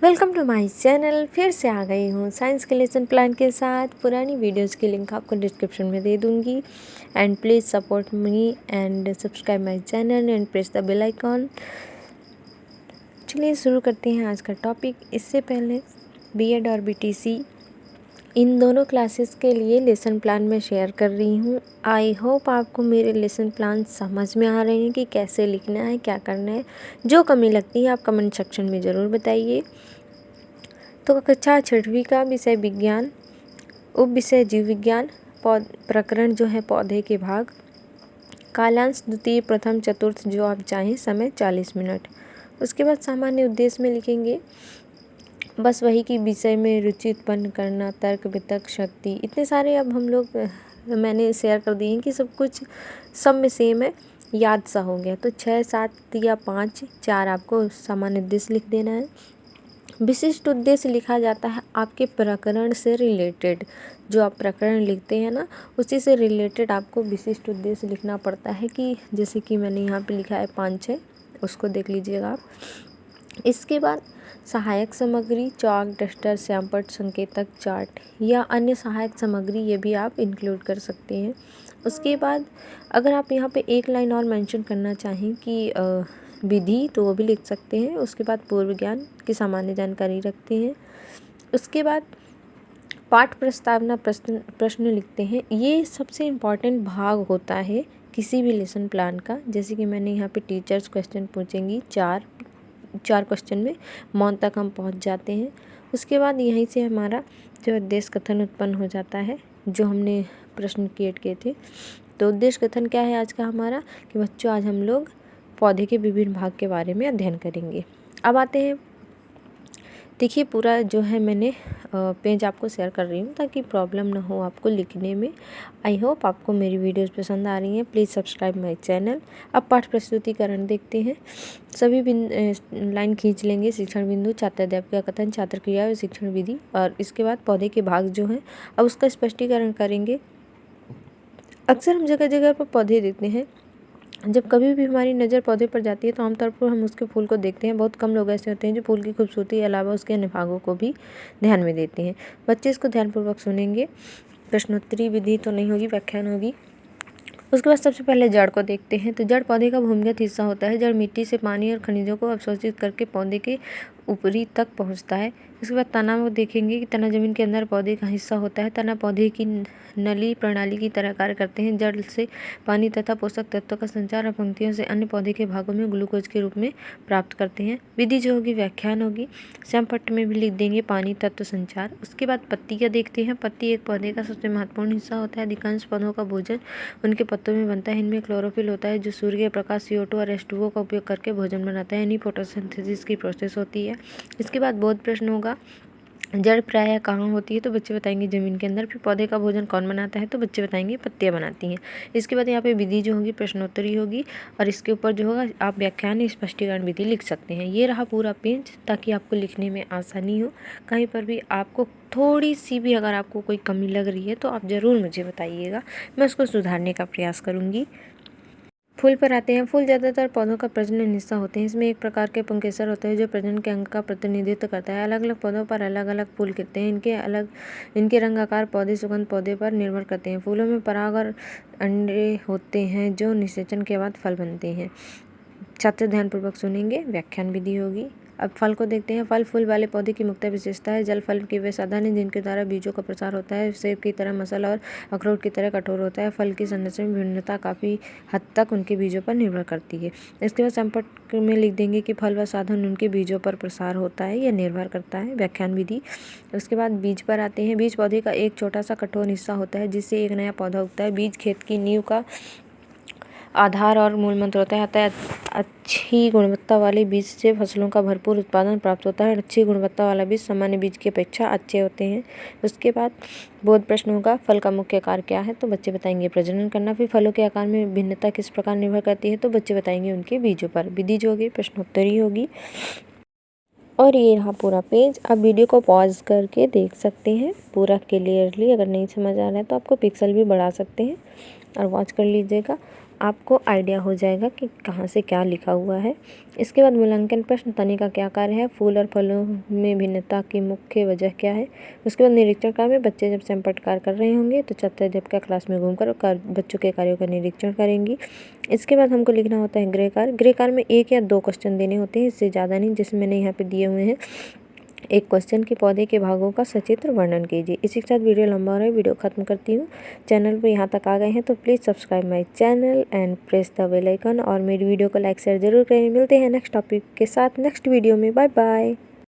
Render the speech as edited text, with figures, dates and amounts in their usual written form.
Welcome to my channel. फिर से आ गई हूँ साइंस के लेसन प्लान के साथ। पुरानी वीडियोस की लिंक आपको डिस्क्रिप्शन में दे दूँगी। And please support me and subscribe my channel and press the bell icon. चलिए शुरू करते हैं आज का टॉपिक। इससे पहले बीएड और बीटीसी इन दोनों क्लासेस के लिए लेसन प्लान मैं शेयर कर रही हूँ। आई होप आपको मेरे लेसन प्लान समझ में आ रहे हैं कि कैसे लिखना है, क्या करना है। जो कमी लगती है आप कमेंट सेक्शन में ज़रूर बताइए। तो कक्षा 6वीं का विषय विज्ञान, उप विषय जीव विज्ञान, प्रकरण जो है पौधे के भाग, कालांश द्वितीय प्रथम चतुर्थ जो आप चाहें, समय 40 मिनट। उसके बाद सामान्य उद्देश्य में लिखेंगे बस वही कि विषय में रुचि उत्पन्न करना, तर्क वितर्क शक्ति, इतने सारे अब हम लोग मैंने शेयर कर दिए हैं कि सब कुछ सब में सेम है, याद सा हो गया। तो 6, 7 या 5, 4 आपको सामान्य उद्देश्य लिख देना है। विशिष्ट उद्देश्य लिखा जाता है आपके प्रकरण से रिलेटेड। जो आप प्रकरण लिखते हैं ना, उसी से रिलेटेड आपको विशिष्ट उद्देश्य लिखना पड़ता है। कि जैसे कि मैंने यहाँ पे लिखा है 5-6, उसको देख लीजिएगा आप। इसके बाद सहायक सामग्री, चॉक, डस्टर, श्यामपट्ट, संकेतक, चार्ट या अन्य सहायक सामग्री, ये भी आप इंक्लूड कर सकते हैं। उसके बाद अगर आप यहाँ पे एक लाइन और मेंशन करना चाहें कि विधि, तो वो भी लिख सकते हैं। उसके बाद पूर्व ज्ञान की सामान्य जानकारी रखते हैं। उसके बाद पाठ प्रस्तावना प्रश्न लिखते हैं। ये सबसे इम्पॉर्टेंट भाग होता है किसी भी लेसन प्लान का। जैसे कि मैंने यहाँ पे टीचर्स क्वेश्चन पूछेंगी, चार क्वेश्चन में मौन तक हम पहुँच जाते हैं। उसके बाद यहीं से हमारा जो उद्देश्य कथन उत्पन्न हो जाता है, जो हमने प्रश्न क्रिएट किए थे। तो उद्देश्य कथन क्या है आज का हमारा, कि बच्चों आज हम लोग पौधे के विभिन्न भाग के बारे में अध्ययन करेंगे। अब आते हैं, देखिए पूरा जो है मैंने पेज आपको शेयर कर रही हूँ ताकि प्रॉब्लम ना हो आपको लिखने में। आई होप आपको मेरी वीडियोस पसंद आ रही हैं। Please subscribe my channel. अब पाठ प्रस्तुतिकरण देखते हैं। सभी लाइन खींच लेंगे। शिक्षण बिंदु, छात्र अध्यापक का कथन, छात्र क्रिया और शिक्षण विधि, और इसके बाद पौधे के भाग जो हैं अब उसका स्पष्टीकरण करेंगे। अक्सर हम जगह जगह पर पौधे देखते हैं। जब कभी भी हमारी नज़र पौधे पर जाती है तो आमतौर पर हम उसके फूल को देखते हैं। बहुत कम लोग ऐसे होते हैं जो फूल की खूबसूरती के अलावा उसके अन्य भागों को भी ध्यान में देते हैं। बच्चे इसको ध्यानपूर्वक सुनेंगे। प्रश्नोत्तरी विधि तो नहीं होगी, व्याख्यान होगी। उसके बाद सबसे पहले जड़ को देखते हैं। तो जड़ पौधे का भूमिगत हिस्सा होता है। जड़ मिट्टी से पानी और खनिजों को अवशोषित करके पौधे के ऊपरी तक पहुंचता है। इसके बाद तना को देखेंगे कि तना जमीन के अंदर पौधे का हिस्सा होता है। तना पौधे की नली प्रणाली की तरह कार्य करते हैं। जड़ से पानी तथा पोषक तत्वों का संचार और पंक्तियों से अन्य पौधे के भागों में ग्लूकोज के रूप में प्राप्त करते हैं। विधि जो होगी व्याख्यान होगी। श्यामपट्ट में भी लिख देंगे पानी तत्व संचार। उसके बाद पत्ती का देखते हैं। पत्ती एक पौधे का सबसे महत्वपूर्ण हिस्सा होता है। अधिकांश पौधों का भोजन उनके पत्तों में बनता है। इनमें क्लोरोफिल होता है जो सूर्य के प्रकाश, CO2 और H2O का उपयोग करके भोजन बनाता है। यानी फोटोसिंथेसिस की प्रोसेस होती है। इसके बाद बोध प्रश्न होगा। जड़ प्रायः कहाँ होती है, तो बच्चे बताएंगे जमीन के अंदर। फिर पौधे का भोजन कौन बनाता है, तो बच्चे बताएंगे पत्तियाँ बनाती हैं। इसके बाद यहाँ पे विधि जो होगी प्रश्नोत्तरी होगी, और इसके ऊपर जो होगा आप व्याख्यान स्पष्टीकरण विधि लिख सकते हैं। ये रहा पूरा पेज, ताकि आपको लिखने में आसानी हो। कहीं पर भी आपको थोड़ी सी भी अगर आपको कोई कमी लग रही है तो आप ज़रूर मुझे बताइएगा, मैं उसको सुधारने का प्रयास करूँगी। फूल पर आते हैं। फूल ज़्यादातर पौधों का प्रजनन हिस्सा होते हैं। इसमें एक प्रकार के पुंकेसर होते हैं जो प्रजनन के अंग का प्रतिनिधित्व करता है। अलग अलग पौधों पर अलग अलग फूल खिलते हैं। इनके रंग, आकार, पौधे, सुगंध पौधे पर निर्भर करते हैं। फूलों में पराग और अंडे होते हैं जो निषेचन के बाद फल बनते हैं। छात्र ध्यानपूर्वक सुनेंगे। व्याख्यान विधि होगी। अब फल को देखते हैं। फल फूल वाले पौधे की मुख्य विशेषता है। जल फल के वे साधन हैं जिनके द्वारा बीजों का प्रसार होता है। सेब की तरह मसल और अखरोट की तरह कठोर होता है। फल की संरचना में भिन्नता काफ़ी हद तक उनके बीजों पर निर्भर करती है। इसके बाद संपर्क में लिख देंगे कि फल व साधन उनके बीजों पर प्रसार होता है या निर्भर करता है। व्याख्यान विधि। उसके बाद बीज पर आते हैं। बीज पौधे का एक छोटा सा कठोर हिस्सा होता है जिससे एक नया पौधा उगता है। बीज खेत की नींव का आधार और मूल मंत्र होता है। अतः अच्छी गुणवत्ता वाले बीज से फसलों का भरपूर उत्पादन प्राप्त होता है। अच्छी गुणवत्ता वाला बीज सामान्य बीज की अपेक्षा अच्छे होते हैं। उसके बाद बोध प्रश्न होगा। फल का मुख्य आकार क्या है, तो बच्चे बताएंगे प्रजनन करना। फिर फलों के आकार में भिन्नता किस प्रकार निर्भर करती है, तो बच्चे बताएंगे उनके बीजों पर। विधि जो होगी प्रश्नोत्तरी होगी। और ये रहा पूरा पेज। आप वीडियो को पॉज करके देख सकते हैं पूरा क्लियरली। अगर नहीं समझ आ रहा है तो आपको पिक्सल भी बढ़ा सकते हैं और वॉच कर लीजिएगा। आपको आइडिया हो जाएगा कि कहाँ से क्या लिखा हुआ है। इसके बाद मूल्यांकन प्रश्न, तनी का क्या कार्य है, फूल और फलों में भिन्नता की मुख्य वजह क्या है। उसके बाद निरीक्षण कार्य में बच्चे जब संपट कार्य कर रहे होंगे तो छात्र अध्यापिका क्लास में घूमकर बच्चों के कार्यों का निरीक्षण करेंगी। इसके बाद हमको लिखना होता है गृह कार्य। गृह कार्य में 1 या 2 क्वेश्चन देने होते हैं, इससे ज़्यादा नहीं, जिसमें मैंने यहाँ पे दिए हुए हैं 1 क्वेश्चन की पौधे के भागों का सचित्र वर्णन कीजिए। इसी के साथ वीडियो लंबा हो रहा है, वीडियो खत्म करती हूँ। चैनल पे यहाँ तक आ गए हैं तो please subscribe my channel and press the bell icon और मेरी वीडियो को लाइक शेयर जरूर करें। मिलते हैं नेक्स्ट टॉपिक के साथ नेक्स्ट वीडियो में। Bye bye.